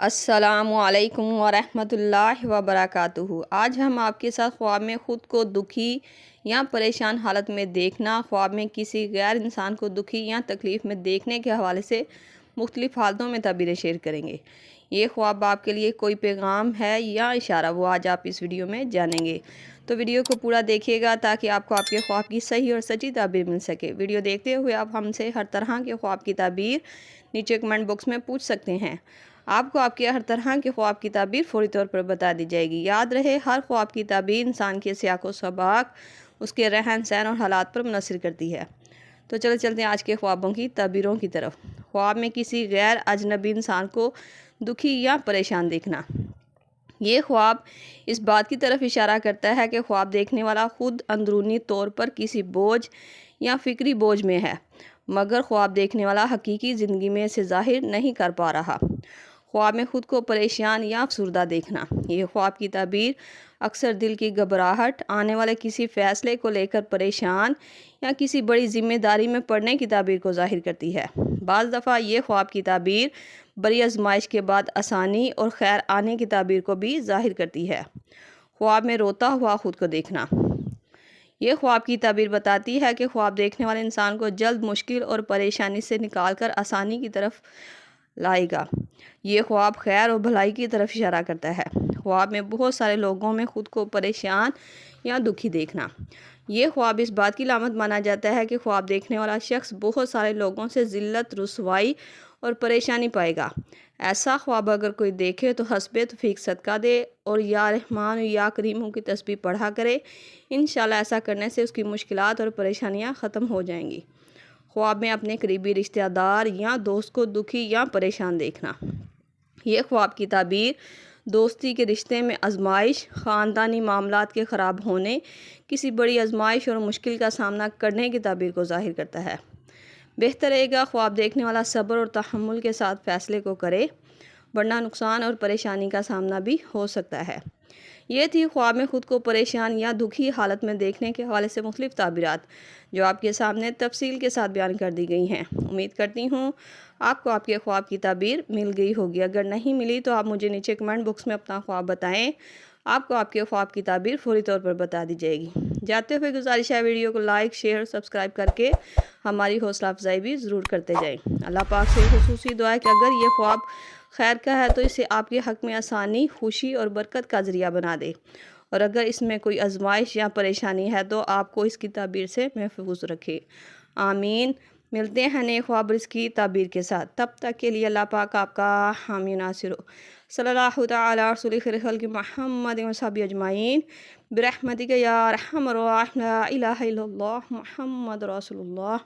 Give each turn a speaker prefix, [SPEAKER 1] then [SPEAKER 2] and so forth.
[SPEAKER 1] السلام علیکم ورحمۃ اللہ وبرکاتہ۔ آج ہم آپ کے ساتھ خواب میں خود کو دکھی یا پریشان حالت میں دیکھنا، خواب میں کسی غیر انسان کو دکھی یا تکلیف میں دیکھنے کے حوالے سے مختلف حالتوں میں تعبیریں شیئر کریں گے۔ یہ خواب آپ کے لیے کوئی پیغام ہے یا اشارہ، وہ آج آپ اس ویڈیو میں جانیں گے۔ تو ویڈیو کو پورا دیکھیے گا تاکہ آپ کو آپ کے خواب کی صحیح اور سچی تعبیر مل سکے۔ ویڈیو دیکھتے ہوئے آپ ہم سے ہر طرح کے خواب کی تعبیر نیچے کمنٹ باکس میں پوچھ سکتے ہیں۔ آپ کو آپ کے ہر طرح کے خواب کی تعبیر فوری طور پر بتا دی جائے گی۔ یاد رہے، ہر خواب کی تعبیر انسان کے سیاق و سباق، اس کے رہن سہن اور حالات پر منحصر کرتی ہے۔ تو چلتے ہیں آج کے خوابوں کی تعبیروں کی طرف۔ خواب میں کسی غیر اجنبی انسان کو دکھی یا پریشان دیکھنا۔ یہ خواب اس بات کی طرف اشارہ کرتا ہے کہ خواب دیکھنے والا خود اندرونی طور پر کسی بوجھ یا فکری بوجھ میں ہے، مگر خواب دیکھنے والا حقیقی زندگی میں اسے ظاہر نہیں کر پا رہا۔ خواب میں خود کو پریشان یا افسردہ دیکھنا۔ یہ خواب کی تعبیر اکثر دل کی گھبراہٹ، آنے والے کسی فیصلے کو لے کر پریشان یا کسی بڑی ذمہ داری میں پڑنے کی تعبیر کو ظاہر کرتی ہے۔ بعض دفعہ یہ خواب کی تعبیر بڑی آزمائش کے بعد آسانی اور خیر آنے کی تعبیر کو بھی ظاہر کرتی ہے۔ خواب میں روتا ہوا خود کو دیکھنا۔ یہ خواب کی تعبیر بتاتی ہے کہ خواب دیکھنے والے انسان کو جلد مشکل اور پریشانی سے نکال کر آسانی کی طرف لائے گا۔ یہ خواب خیر اور بھلائی کی طرف اشارہ کرتا ہے۔ خواب میں بہت سارے لوگوں میں خود کو پریشان یا دکھی دیکھنا۔ یہ خواب اس بات کی علامت مانا جاتا ہے کہ خواب دیکھنے والا شخص بہت سارے لوگوں سے ذلت، رسوائی اور پریشانی پائے گا۔ ایسا خواب اگر کوئی دیکھے تو حسب توفیق صدقہ دے اور یا رحمان و یا کریم کی تسبیح پڑھا کرے۔ انشاءاللہ ایسا کرنے سے اس کی مشکلات اور پریشانیاں ختم ہو جائیں گی۔ خواب میں اپنے قریبی رشتہ دار یا دوست کو دکھی یا پریشان دیکھنا۔ یہ خواب کی تعبیر دوستی کے رشتے میں آزمائش، خاندانی معاملات کے خراب ہونے، کسی بڑی آزمائش اور مشکل کا سامنا کرنے کی تعبیر کو ظاہر کرتا ہے۔ بہتر رہے گا خواب دیکھنے والا صبر اور تحمل کے ساتھ فیصلے کو کرے، ورنہ نقصان اور پریشانی کا سامنا بھی ہو سکتا ہے۔ یہ تھی خواب میں خود کو پریشان یا دکھی حالت میں دیکھنے کے حوالے سے مختلف تعبیرات، جو آپ کے سامنے تفصیل کے ساتھ بیان کر دی گئی ہیں۔ امید کرتی ہوں آپ کو آپ کے خواب کی تعبیر مل گئی ہوگی۔ اگر نہیں ملی تو آپ مجھے نیچے کمنٹ باکس میں اپنا خواب بتائیں۔ آپ کو آپ کے خواب کی تعبیر فوری طور پر بتا دی جائے گی۔ جاتے ہوئے گزارش ہے، ویڈیو کو لائک، شیئر اور سبسکرائب کر کے ہماری حوصلہ افزائی بھی ضرور کرتے جائیں۔ اللہ پاک سے خصوصی دعا ہے کہ اگر یہ خواب خیر کا ہے تو اسے آپ کے حق میں آسانی، خوشی اور برکت کا ذریعہ بنا دے، اور اگر اس میں کوئی آزمائش یا پریشانی ہے تو آپ کو اس کی تعبیر سے محفوظ رکھے۔ آمین۔ ملتے ہیں نئے خواب اس کی تعبیر کے ساتھ، تب تک کے لیے اللہ پاک آپ کا حامی ناصر ہو۔ صلی اللہ تعالیٰ علی رسول خیر خلق محمد و صحبہ اجمعین، برحمتک یا ارحم الراحمین، لا الہ الا اللہ محمد رسول اللہ۔